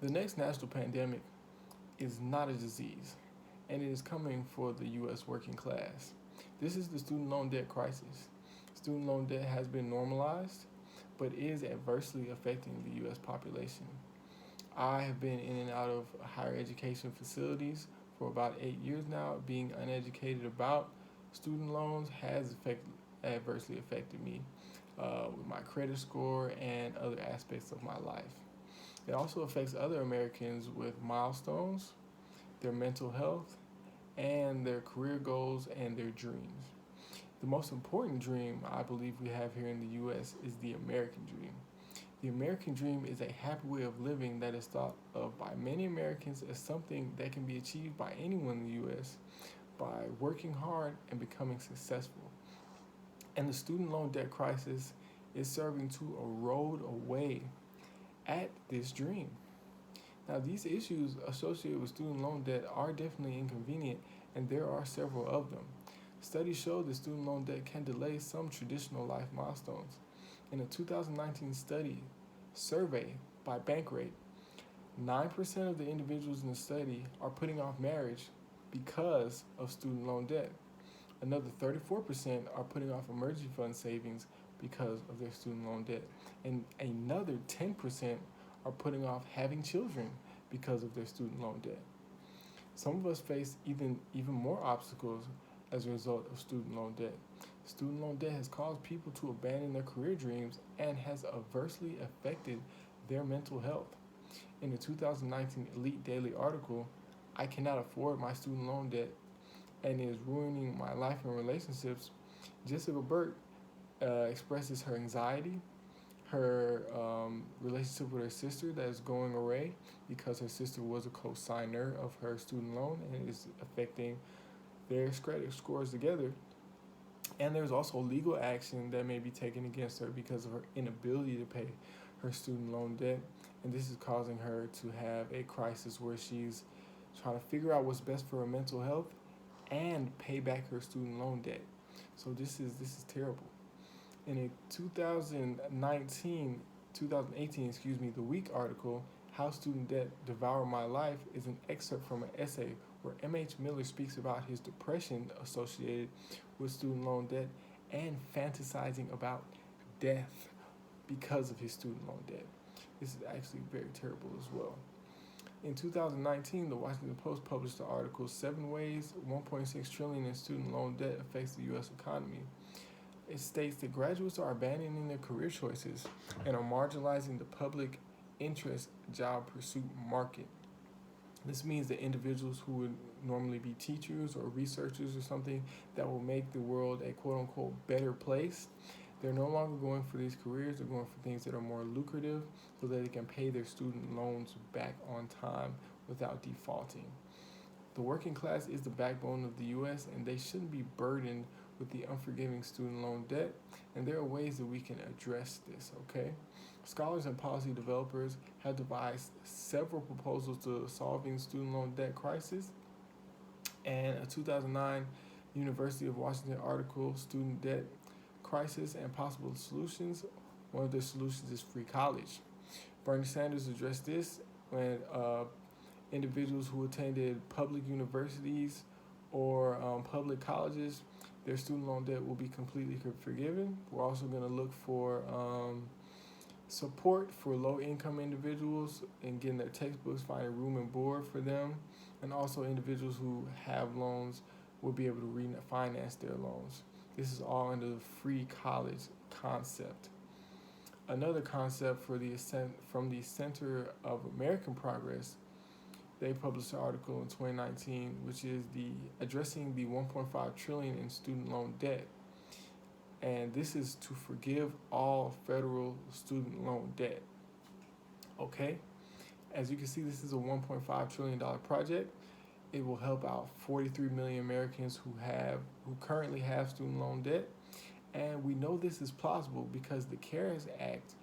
The next national pandemic is not a disease, and it is coming for the U.S. working class. This is the student loan debt crisis. Student loan debt has been normalized, but is adversely affecting the U.S. population. I have been in and out of higher education facilities for about 8 years now. Being uneducated about student loans has adversely affected me with my credit score and other aspects of my life. It also affects other Americans with milestones, their mental health, and their career goals and their dreams. The most important dream I believe we have here in the U.S. is the American dream. The American dream is a happy way of living that is thought of by many Americans as something that can be achieved by anyone in the U.S. by working hard and becoming successful. And the student loan debt crisis is serving to erode away at this dream. Now, these issues associated with student loan debt are definitely inconvenient, and there are several of them. Studies show that student loan debt can delay some traditional life milestones. In a 2019 survey by Bankrate, 9% of the individuals in the study are putting off marriage because of student loan debt. Another 34% are putting off emergency fund savings because of their student loan debt. And another 10% are putting off having children because of their student loan debt. Some of us face even more obstacles as a result of student loan debt. Student loan debt has caused people to abandon their career dreams and has adversely affected their mental health. In the 2019 Elite Daily article, I Cannot Afford My Student Loan Debt and It Is Ruining My Life and Relationships, Jessica Burke expresses her anxiety, her relationship with her sister that is going awry because her sister was a co-signer of her student loan and is affecting their credit scores together. And there's also legal action that may be taken against her because of her inability to pay her student loan debt. And this is causing her to have a crisis where she's trying to figure out what's best for her mental health and pay back her student loan debt. So this is terrible. In a 2018, The Week article, How Student Debt Devoured My Life, is an excerpt from an essay where M.H. Miller speaks about his depression associated with student loan debt and fantasizing about death because of his student loan debt. This is actually very terrible as well. In 2019, the Washington Post published the article 7 Ways $1.6 Trillion in Student Loan Debt Affects the U.S. Economy. It states that graduates are abandoning their career choices and are marginalizing the public interest job pursuit market. This means that individuals who would normally be teachers or researchers or something that will make the world a quote unquote better place, they're no longer going for these careers, they're going for things that are more lucrative so that they can pay their student loans back on time without defaulting. The working class is the backbone of the U.S., and they shouldn't be burdened with the unforgiving student loan debt, and there are ways that we can address this, okay? Scholars and policy developers have devised several proposals to solving student loan debt crisis, and a 2009 University of Washington article, Student Debt Crisis and Possible Solutions, one of the solutions is free college. Bernie Sanders addressed this when individuals who attended public universities or public colleges, their student loan debt will be completely forgiven. We're also going to look for support for low-income individuals and getting their textbooks, finding room and board for them, and also individuals who have loans will be able to refinance their loans. This is all under the free college concept. Another concept from the Center of American Progress, they published an article in 2019, which is the addressing the 1.5 trillion in student loan debt, and this is to forgive all federal student loan debt. Okay, as you can see, this is a 1.5 trillion dollar project. It will help out 43 million Americans who currently have student loan debt, and we know this is plausible because the CARES Act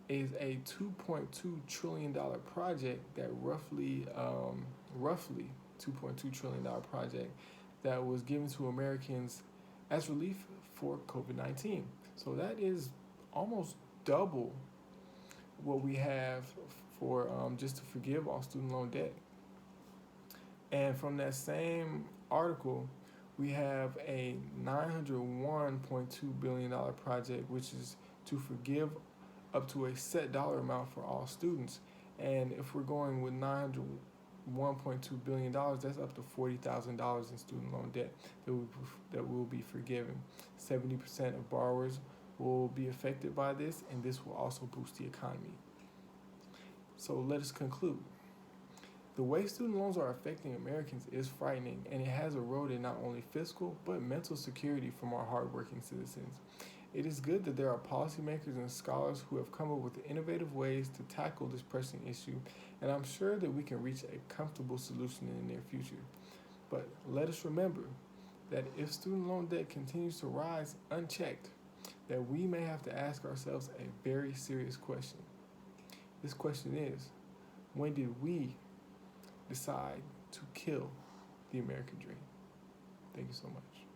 is a $2.2 trillion project that roughly $2.2 trillion project that was given to Americans as relief for COVID-19. So that is almost double what we have for just to forgive all student loan debt. And from that same article, we have a $901.2 billion project, which is to forgive up to a set dollar amount for all students. And if we're going with $901.2 billion, that's up to $40,000 in student loan debt that will be forgiven. 70% of borrowers will be affected by this, and this will also boost the economy. So let us conclude. The way student loans are affecting Americans is frightening, and it has eroded not only fiscal but mental security from our hardworking citizens. It is good that there are policymakers and scholars who have come up with innovative ways to tackle this pressing issue, and I'm sure that we can reach a comfortable solution in the near future. But let us remember that if student loan debt continues to rise unchecked, that we may have to ask ourselves a very serious question. This question is, when did we decide to kill the American dream? Thank you so much.